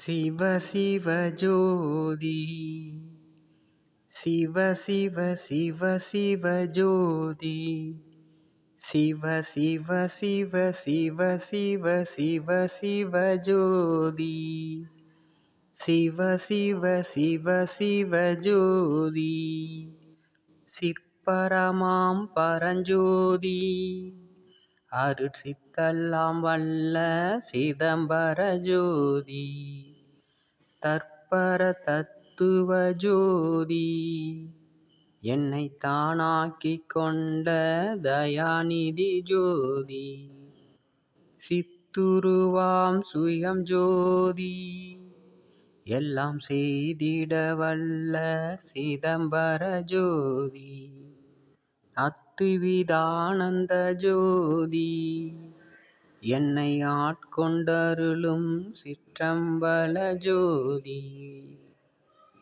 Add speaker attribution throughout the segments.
Speaker 1: சிவ சிவ ஜோதி சிவ சிவ சிவ சிவ ஜோதி சிவ சிவ சிவ சிவ சிவ சிவ சிவ ஜோதி சிவ சிவ சிவ சிவ ஜோதி சிற்பரமாம் பரஞ்சோதி அருட்சித்தெல்லாம் வல்ல சிதம்பர ஜோதி தற்பர தத்துவ ஜோதி என்னை தானாக்கிக் கொண்ட தயாநிதி ஜோதி சித்துருவாம் சுயம் ஜோதி எல்லாம் செய்திட வல்ல சிதம்பர ஜோதி அத்துவிதானந்த ஜோதி என்னை ஆட்கொண்டருளும் சிற்றம்பல ஜோதி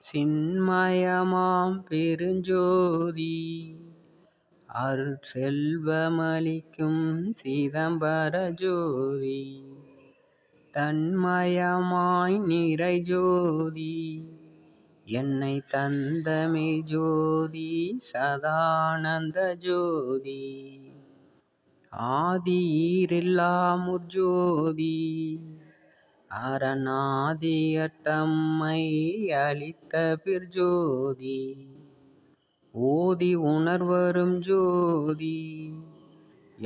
Speaker 1: சின்மயமாம் பெருஞ்சோதி அருட்செல்வமளிக்கும் சிதம்பர ஜோதி தன்மயமாய் நிறை ஜோதி என்னை தந்தமே ஜோதி சதானந்த ஜோதி ஆதியிரில்லாமுற் ஜோதி அரணாதியர் தம்மை அளித்த பிற்ஜோதி ஓதி உணர்வரும் ஜோதி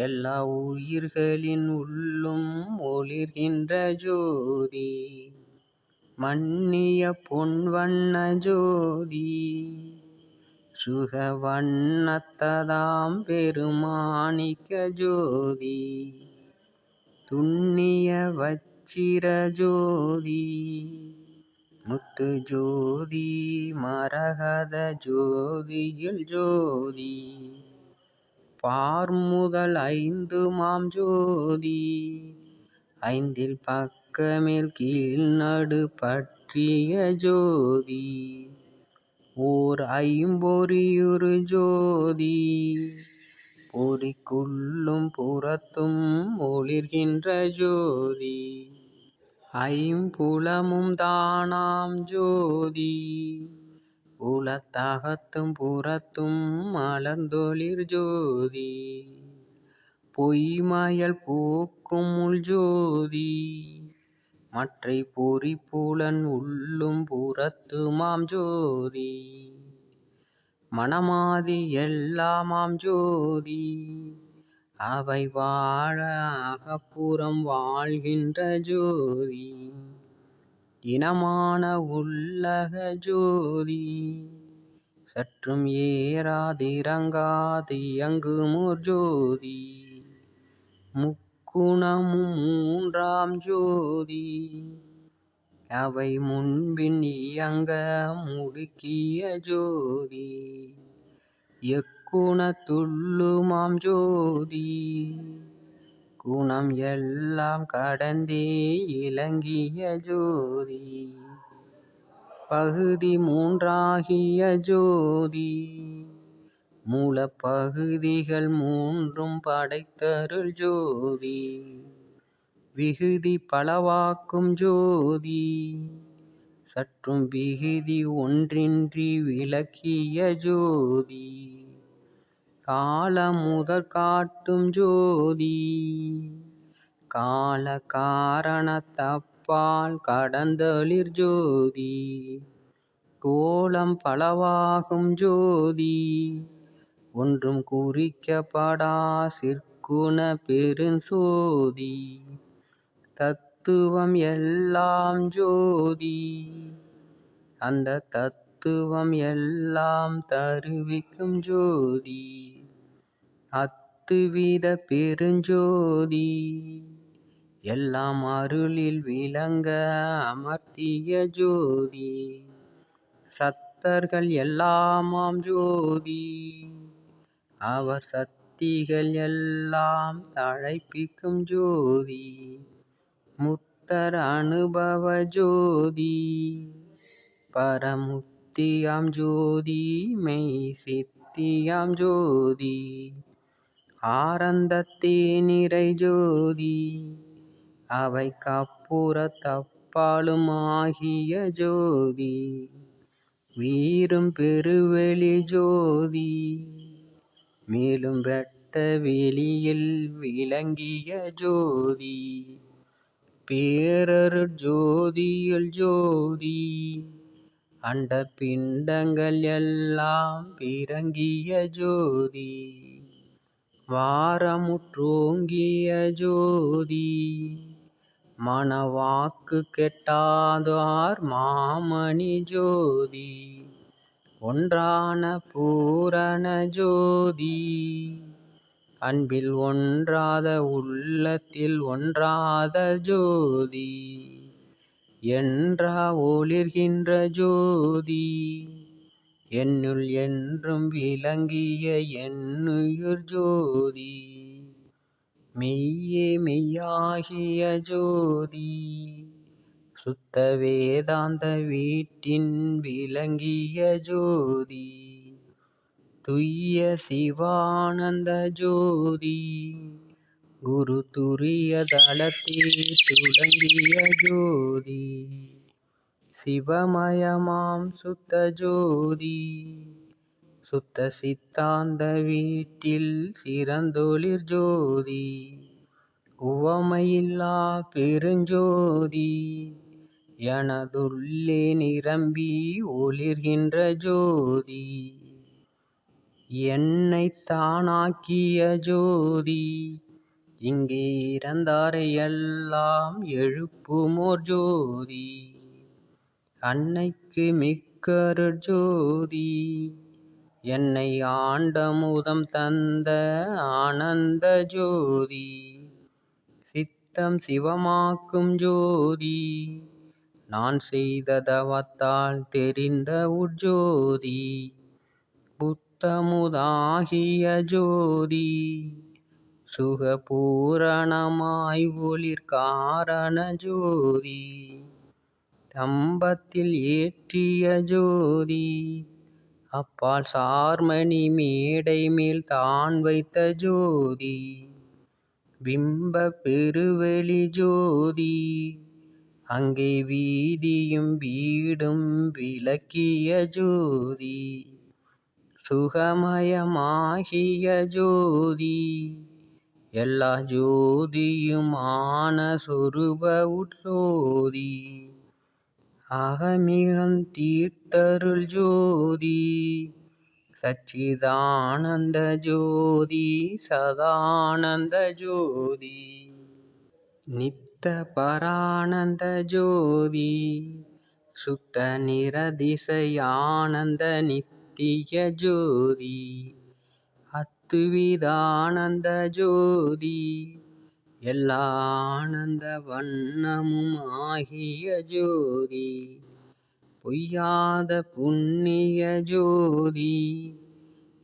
Speaker 1: எல்லா உயிர்களின் உள்ளும் ஒளிர்கின்ற ஜோதி மன்னிய பொன்வண்ண ஜோதி சுகவண்ணத்ததாம் பெருமாணிக்க ஜோதி துண்ணிய வச்சிர ஜோதி முத்து ஜோதி மரகத ஜோதியில் ஜோதி பார்முதல் ஐந்துமாம் ஜோதி ஐந்தில் பக்கமேல் கீழ் நடு பற்றிய ஜோதி ஓர் ஐம்பொறியுறு ஜோதி பொறிக்குள்ளும் புறத்தும் ஒளிர்கின்ற ஜோதி ஐம்புலமும் தானாம் ஜோதி உலத்தகத்தும் புறத்தும் மலர்ந்தொளிர் ஜோதி பொய்மயல் போக்கும் உள் ஜோதி மற்றை பொறிப்புலன் உள்ளும் புறத்துமாம் ஜோதி மனமாதி எல்லாமாம் ஜோதி அவை வாழ அகப்புறம் வாழ்கின்ற ஜோதி இனமான உள்ளக ஜோதி சற்றும் ஏறாதிரங்காது இயங்குமோர் ஜோதி முக்குணமும் மூன்றாம் ஜோதி அவை முன்பின் இயங்க முடுக்கிய ஜோதி எக்குணத்துள்ளுமாம் ஜோதி குணம் எல்லாம் கடந்தே இலங்கிய ஜோதி பகுதி மூன்றாகிய ஜோதி மூலப்பகுதிகள் மூன்றும் படைத்தருள் ஜோதி விகுதி பலவாக்கும் ஜோதி சற்றும் விகுதி ஒன்றின்றி விளக்கிய ஜோதி காலம் முதற் காட்டும் ஜோதி கால காரணத்தப்பால் கடந்தளிர் ஜோதி கோலம் பலவாகும் ஜோதி ஒன்றும் குறிக்கப்படா சிற்குண பெருஞ்சோதி தத்துவம் எல்லாம் ஜோதி அந்த தத்துவம் எல்லாம் தருவிக்கும் ஜோதி அத்துவித பெருஞ்சோதி எல்லாம் அருளில் விளங்க அமர்த்திய ஜோதி சத்தர்கள் எல்லாமாம் ஜோதி அவர் சக்திகள் எல்லாம் தழைப்பிக்கும் ஜோதி முத்தர் அனுபவ ஜோதி பரமுத்தியாம் ஜோதி மெய் சித்தியாம் ஜோதி ஆனந்தத்தே நிறை ஜோதி அவைக்கப்புறத்தப்ப பாலும் ஆகிய ஜோதி வீரும் பெருவெளி ஜோதி மேலும் வெட்ட வெளியில் விளங்கிய ஜோதி பேரருட் ஜோதியுள் ஜோதி அண்ட பிண்டங்கள் எல்லாம் பிறங்கிய ஜோதி வாரமுற்றோங்கிய ஜோதி மனவாக்கு கெட்டாதார் மாமணி ஜோதி ஒன்றான பூரண ஜோதி அன்பில் ஒன்றாத உள்ளத்தில் ஒன்றாத ஜோதி என்றா ஒளிர்கின்ற ஜோதி என்னுள் என்றும் விளங்கிய என்னுயிர் ஜோதி மெய்யே மெய்யாகிய ஜோதி சுத்த வேதாந்த வீட்டின் விளங்கிய ஜோதி துய்ய சிவானந்த ஜோதி குரு துரிய தலத்தில் துளங்கிய ஜோதி சிவமயமாம் சுத்த ஜோதி சுத்த சித்தாந்த வீட்டில் சிறந்தொளிர் ஜோதி உவமையில்லா பெருஞ்சோதி எனதுள்ளே நிரம்பி ஒளிர்கின்ற ஜோதி என்னை தானாக்கிய ஜோதி இங்கே இறந்தாரை எல்லாம் எழுப்புமோர் ஜோதி அன்னைக்கு மிக்கருட் ஜோதி என்னை ஆண்டமுதம் தந்த ஆனந்த ஜோதி சித்தம் சிவமாக்கும் ஜோதி நான் செய்த தவத்தால் தெரிந்த உட்ஜோதி புத்தமுதாகிய ஜோதி சுகபூரணமாய் ஒளிர் காரண ஜோதி தம்பத்தில் ஏற்றிய ஜோதி அப்பால் சார்மணி மேடை மேல் தான் வைத்த ஜோதி பிம்ப பெருவெளி ஜோதி அங்கே வீதியும் வீடும் விளக்கிய ஜோதி சுகமயமாகிய ஜோதி எல்லா ஜோதியுமான சொரூப உட்சோதி அகமிகம் தீர்த்தருள் ஜோதி சச்சிதானந்த ஜோதி சதானந்த ஜோதி நித்த பரானந்த ஜோதி சுத்த நிரதிசயானந்த நித்திய ஜோதி அத்துவிதானந்த ஜோதி எல்லா ஆனந்த வண்ணமும் ஆகிய ஜோதி பொய்யாத புண்ணிய ஜோதி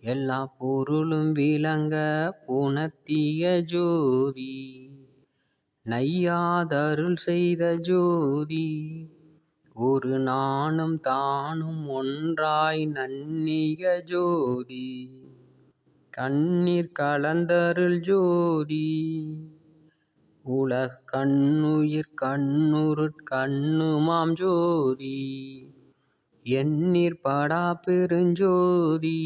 Speaker 1: எல்லா பொருளும் விளங்க புணர்த்திய ஜோதி நையாதருள் செய்த ஜோதி ஒரு நானும் தானும் ஒன்றாய் நன்னிய ஜோதி கண்ணீர் கலந்தருள் ஜோதி உலக கண்ணுயிர் கண்ணுருட் கண்ணுமாம் ஜோதி எண்ணீர் படா பெருஞ்சோதி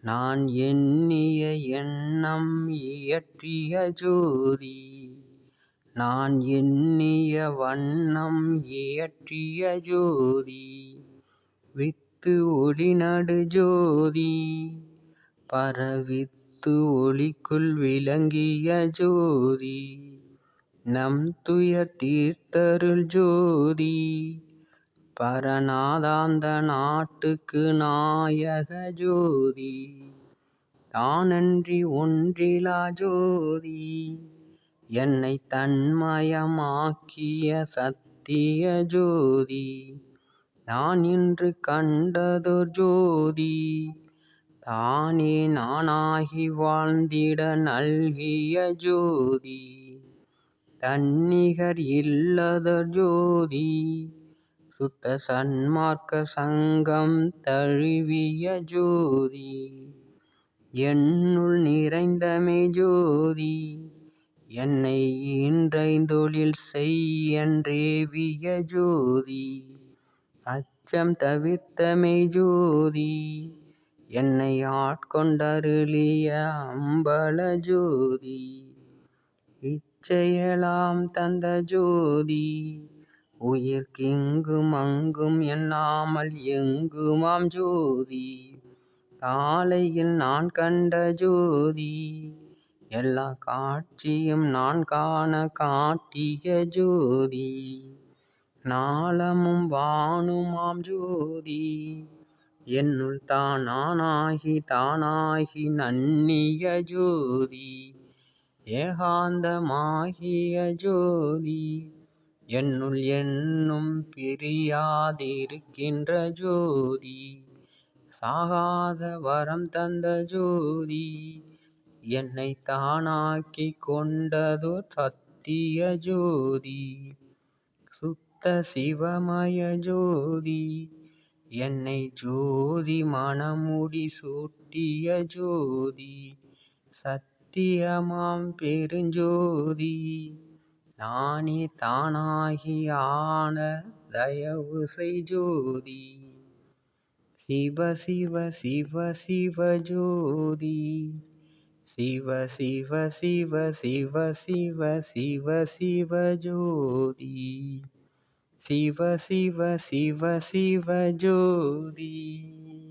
Speaker 1: நான் எண்ணிய எண்ணம் இயற்றிய ஜோதி நான் எண்ணிய வண்ணம் இயற்றிய ஜோதி வித்து ஒளி நடு ஜோதி பரவித்து ஒளிக்குள் விளங்கிய ஜோதி நம் துயர் தீர்த்தருள் ஜோதி பரநாதாந்த நாட்டுக்கு நாயக ஜோதி தானன்றி ஒன்றிலா ஜோதி என்னை தன்மயமாக்கிய சத்திய ஜோதி நான் இன்று கண்டதொர் ஜோதி தானே நானாகி வாழ்ந்திட நல்கிய ஜோதி தன்னிகர் இல்லதொர் ஜோதி சுத்த சன்மார்க்க சங்கம் தழுவிய ஜோதி என்னுள் நிறைந்தமை ஜோதி என்னை ஈன்றைந்தொழில் செய் என்றேவிய ஜோதி. அச்சம் தவிர்த்த மெய்ஜோதி. என்னை ஆட்கொண்டருளிய அம்பல ஜோதி. இச்சையெல்லாம் தந்த ஜோதி. உயிர்க்கிங்கும் அங்கும் எண்ணாமல் எங்குமாம் ஜோதி. காலையில் நான் கண்ட ஜோதி. எல்லா காட்சியும் நான் காண காட்டிய ஜோதி. நாளமும் வானுமாம் ஜோதி. என்னுள் தானாகி நண்ணிய ஜோதி. ஏகாந்தமாகிய ஜோதி. என்னுள் என்னும் பிரியாதிருக்கின்ற ஜோதி. சாகாத வரம் தந்த ஜோதி. என்னை தானாக்கிக் கொண்டதோர் சத்திய ஜோதி. சுத்த சிவமய ஜோதி. என்னை ஜோதி மணமுடி சூட்டிய ஜோதி. சத்தியமாம் பெருஞ்சோதி. நானே தானாகி ஆன தயவு செய் ஜோதி. சிவ சிவ சிவ சிவ ஜோதி. சிவ சிவ சிவ சிவ சிவ சிவ சிவ ஜோதி. சிவ சிவ சிவ சிவ ஜோதி.